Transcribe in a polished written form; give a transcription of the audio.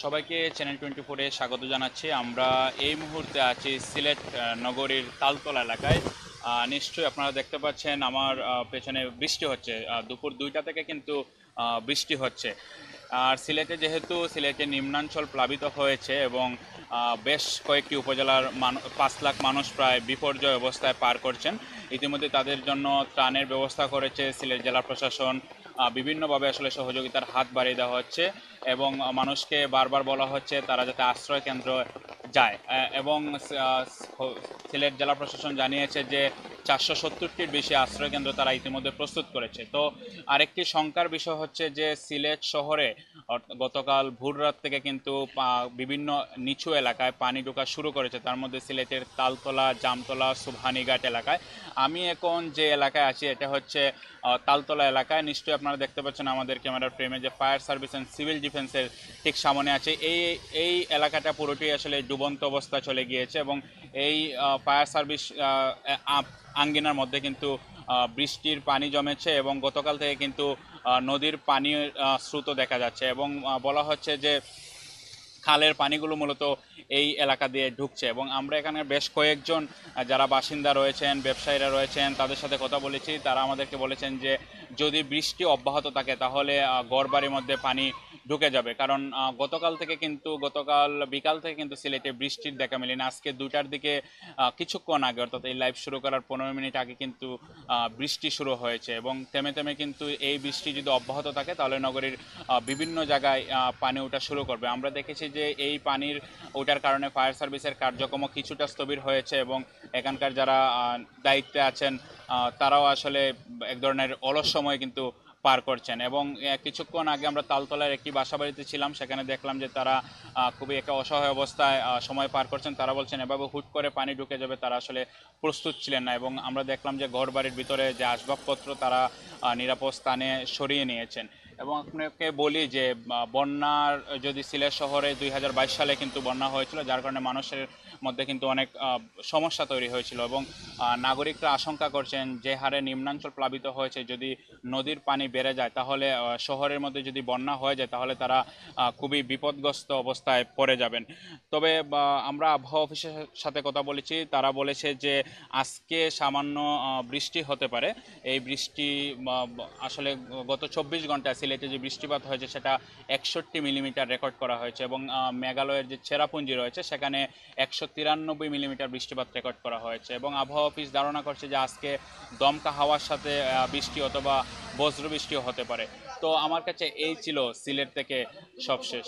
সবাইকে চ্যানেল 24-এ স্বাগত জানাচ্ছি। আমরা এই মুহূর্তে আছি সিলেট নগরীর তালতলা এলাকায়। নিশ্চয়ই আপনারা দেখতে পাচ্ছেন আমার পেছনে বৃষ্টি হচ্ছে। দুপুর 2টা থেকে কিন্তু বৃষ্টি হচ্ছে। আর সিলেটে নিম্নাঞ্চল প্লাবিত হয়েছে এবং বেশ কয়েকটি উপজেলার 5 লাখ মানুষ প্রায় বিপর্যয় অবস্থায় পার করছেন। ইতিমধ্যে তাদের জন্য ত্রাণের ব্যবস্থা করেছে সিলেট জেলা প্রশাসন। বিভিন্নভাবে আসলে সহযোগিতার হাত বাড়িয়ে দেওয়া হচ্ছে এবং মানুষকে বারবার বলা হচ্ছে তারা যাতে আশ্রয় কেন্দ্র যায়। এবং সিলেট জেলা প্রশাসন জানিয়েছে যে 470টির বেশি আশ্রয় কেন্দ্র তারা ইতিমধ্যে প্রস্তুত করেছে। তো আরেকটি শঙ্কার বিষয় হচ্ছে যে সিলেট শহরে গতকাল ভোর রাত থেকে কিন্তু বিভিন্ন নিচু এলাকায় পানি ঢোকা শুরু করেছে, তার মধ্যে সিলেটের তালতলা, জামতলা, সুবহানীঘাট এলাকায়। আমি এখন যে এলাকায় আছি এটা হচ্ছে তালতলা এলাকায়। নিশ্চয়ই আপনারা দেখতে পাচ্ছেন আমাদের ক্যামেরার ফ্রেমে যে ফায়ার সার্ভিস অ্যান্ড সিভিল ডিফেন্সের ঠিক সামনে আছে। এই এলাকাটা পুরোটি আসলে ডুবন্ত অবস্থা চলে গিয়েছে এবং এই ফায়ার সার্ভিস আঙ্গিনার মধ্যে কিন্তু বৃষ্টির পানি জমেছে এবং গতকাল থেকে কিন্তু নদীর পানির স্রোত দেখা যাচ্ছে এবং বলা হচ্ছে যে খালের পানিগুলো মূলত এই এলাকা দিয়ে ঢুকছে। এবং আমরা এখানে বেশ কয়েকজন যারা বাসিন্দা রয়েছেন, ব্যবসায়ীরা রয়েছেন, তাদের সাথে কথা বলেছি। তারা আমাদেরকে বলেছেন যে যদি বৃষ্টি অব্যাহত থাকে তাহলে ঘরবাড়ির মধ্যে পানি ঢুকে যাবে, কারণ গতকাল বিকাল থেকে কিন্তু সিলেটে বৃষ্টির দেখা মেলেনি। আজকে 2টার দিকে কিছুক্ষণ আগে, অর্থাৎ এই লাইভ শুরু করার 15 মিনিট আগে কিন্তু বৃষ্টি শুরু হয়েছে এবং থেমে থেমে কিন্তু এই বৃষ্টি যদি অব্যাহত থাকে তাহলে নগরীর বিভিন্ন জায়গায় পানি ওঠা শুরু করবে। আমরা দেখেছি যে এই পানির ওঠার কারণে ফায়ার সার্ভিসের কার্যক্রম কিছুটা স্থবির হয়েছে এবং এখানকার যারা দায়িত্বে আছেন তারাও আসলে এক ধরনের অলস সময় কিন্তু পার করছেন। এবং কিছুক্ষণ আগে আমরা তালতলার একটি বাসাবাড়িতে ছিলাম, সেখানে দেখলাম যে তারা খুবই একটা অসহায় অবস্থায় সময় পার করছেন। তারা বলছেন এভাবে হুট করে পানি ঢুকে যাবে তারা আসলে প্রস্তুত ছিলেন না এবং আমরা দেখলাম যে ঘর বাড়ির ভিতরে যে আসবাবপত্র তারা নিরাপদ স্থানে সরিয়ে নিয়েছেন। এবং আপনাকে বলি যে বন্যার যদি সিলেট শহরে 2022 সালে কিন্তু বন্যা হয়েছিল, যার কারণে মানুষের মধ্যে কিন্তু অনেক সমস্যা তৈরি হয়েছিল এবং নাগরিকরা আশঙ্কা করছেন যে হারে নিম্নাঞ্চল প্লাবিত হয়েছে, যদি নদীর পানি বেড়ে যায় তাহলে শহরের মধ্যে যদি বন্যা হয়ে যায় তাহলে তারা খুবই বিপদগ্রস্ত অবস্থায় পড়ে যাবেন। তবে আমরা আবহাওয়া অফিসের সাথে কথা বলেছি, তারা বলেছে যে আজকে সামান্য বৃষ্টি হতে পারে। এই বৃষ্টি আসলে গত 24 ঘন্টায় সিলেটে যে বৃষ্টিপাত হয়েছে সেটা 61 মিলিমিটার রেকর্ড করা হয়েছে এবং মেঘালয়ের যে চেরাপুঞ্জি রয়েছে সেখানে 193 মিলিমিটার বৃষ্টিপাত রেকর্ড করা হয়েছে। এবং আবহাওয়া অফিস ধারণা করছে যে আজকে দমকা হাওয়ার সাথে বৃষ্টি অথবা বজ্র বৃষ্টিও হতে পারে। তো আমার কাছে এই ছিল সিলেট থেকে সবশেষ।